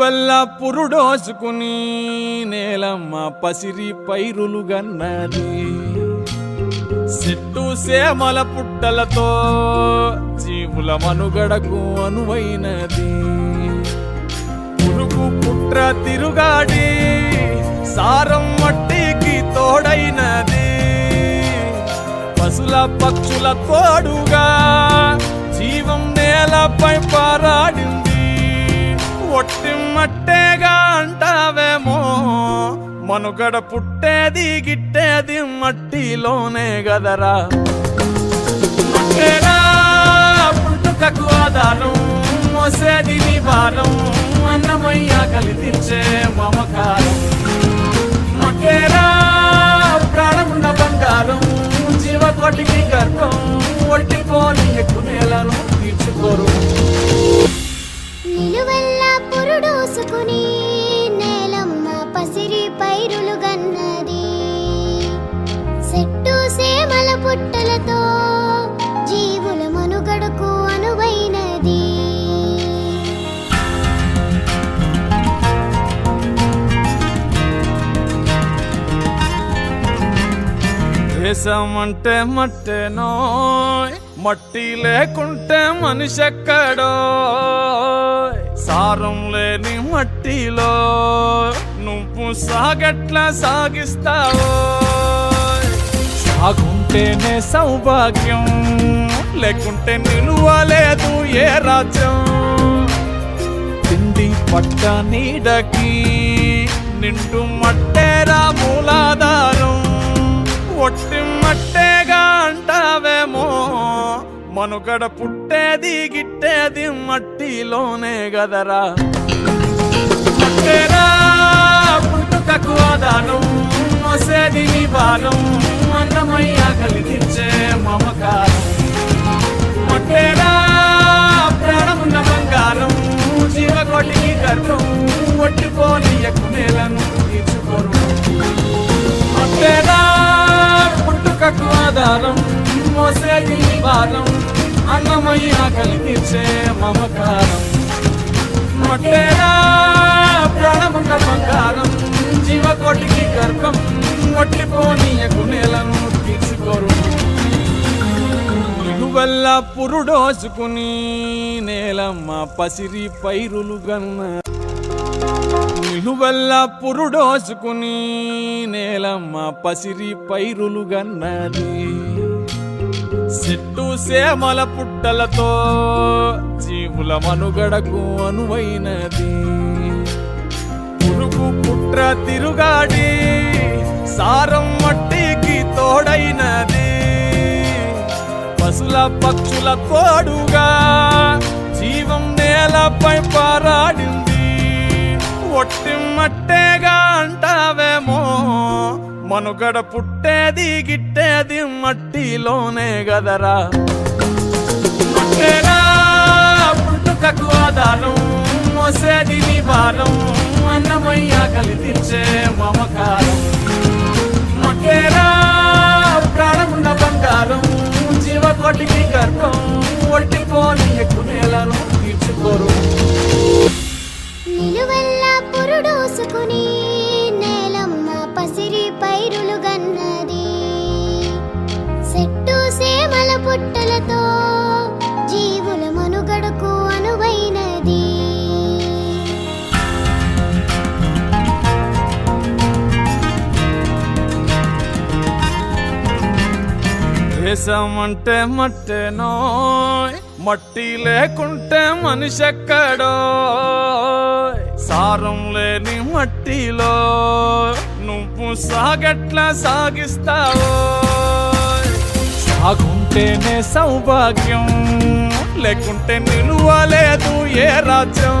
నిలువెల్ల పురుడోసుకుని నేలమ్మ పసిరి పైరులు గన్నది. చెట్టు సేమల పుట్టలతో జీవుల మనుగడకు అనువైనది. పురుగు పుట్ర తిరుగాడి సారం మట్టికి తోడైనది. పశుల పక్షుల తోడుగా జీవం నేలపై పారాడింది. ఒట్టి మట్టేగా అంటావేమో, మనుగడ పుట్టేది గిట్టేది మట్టిలోనే గదరా. మట్టేరా పుట్టుకకు ఆధారం, మోసేది నీ భారం, అన్నమయ్య కలిగించే మమకారం. మట్టేరా ప్రాణమున్న బంగారం, జీవకోటికి గర్భం, ఒట్టిపోని ఎక్కునేలను తీర్చుకోరు. నిలువెల్ల పురుడోసుకుని నేలమ్మ పసిరి పైరులు గన్నది. చెట్టు సేమల పుట్టలతో జీవుల మనుగడకు అనువైనది. దేశమంటే మట్టేనో, మట్టి లేకుంటే మనిషెక్కడో. సారం లేని మట్టిలో నువ్వు సాగట్లా సాగిస్తావో. సాగుంటేనే సౌభాగ్యం, లేకుంటే నిలువలేదు ఏ రాజ్యం. తిండి పట్ట నీడకి నిండు మట్టేరా మూలాధారం. ఒట్టి మట్టేగా అంటావేమో, మనుగడ పుట్టేది గిట్టేది మట్టిలోనే గదరా. మట్టేరా పుట్టుకకు ఆధారం, మోసేది నీ భారం, అన్నమయ్య కలిగించే మమకారం. మట్టేరా ప్రాణమున్న బంగారం, జీవకోటికి గర్భం, ఒట్టిపోని ఎక్కునేలను తీర్చుకోరు. మట్టేరా పుట్టుకకు ఆధారం, మోసేది నీ భారం, అన్నమయ్య కలిగించే మమకారం. మట్టేరా ప్రాణమున్న బంగారం, జీవకోటికి గర్భం, ఒట్టిపోని ఎక్కునేలను తీర్చుకోరు. నిలువెల్ల పురుడోసుకుని నేలమ్మ పసిరి పైరులు గన్న. నిలువెల్ల పురుడోసుకుని నేలమ్మ పసిరి పైరులు గన్నది. చెట్టు సేమల పుట్టలతో జీవుల మనుగడకు అనువైనది. పురుగు పుట్ర తిరుగాడి సారం మట్టికి తోడైనది. పశుల పక్షుల తోడుగా జీవం నేలపై పారాడింది. ఒట్టి మట్టేగా అంటావేమో, మనుగడ పుట్టేది గిట్టేది మట్టిలోనే గదరా. మట్టేరా పుట్టుకకు ఆధారం, మోసేది నీ భారం, అన్నమయ్య కలిగించే మమకారం. మట్టేరా ప్రాణమున్న బంగారం, జీవకోటికి గర్భం, ఒట్టిపోని ఎక్కునేలను తీర్చుకోరు. నిలువెల్ల పురుడోసుకుని నేలమ్మ పసిరి పైరులు గన్నది. చెట్టు సేమల పుట్టలతో జీవుల మనుగడకు అనువైనది. దేశమంటే మట్టేనో, మట్టి లేకుంటే మనిషెక్కడో. సారం లేని మట్టిలో నువ్వు సాగట్లా సాగిస్తావో. సాగుంటేనే సౌభాగ్యం, లేకుంటే నిలువలేదు ఏ రాజ్యం.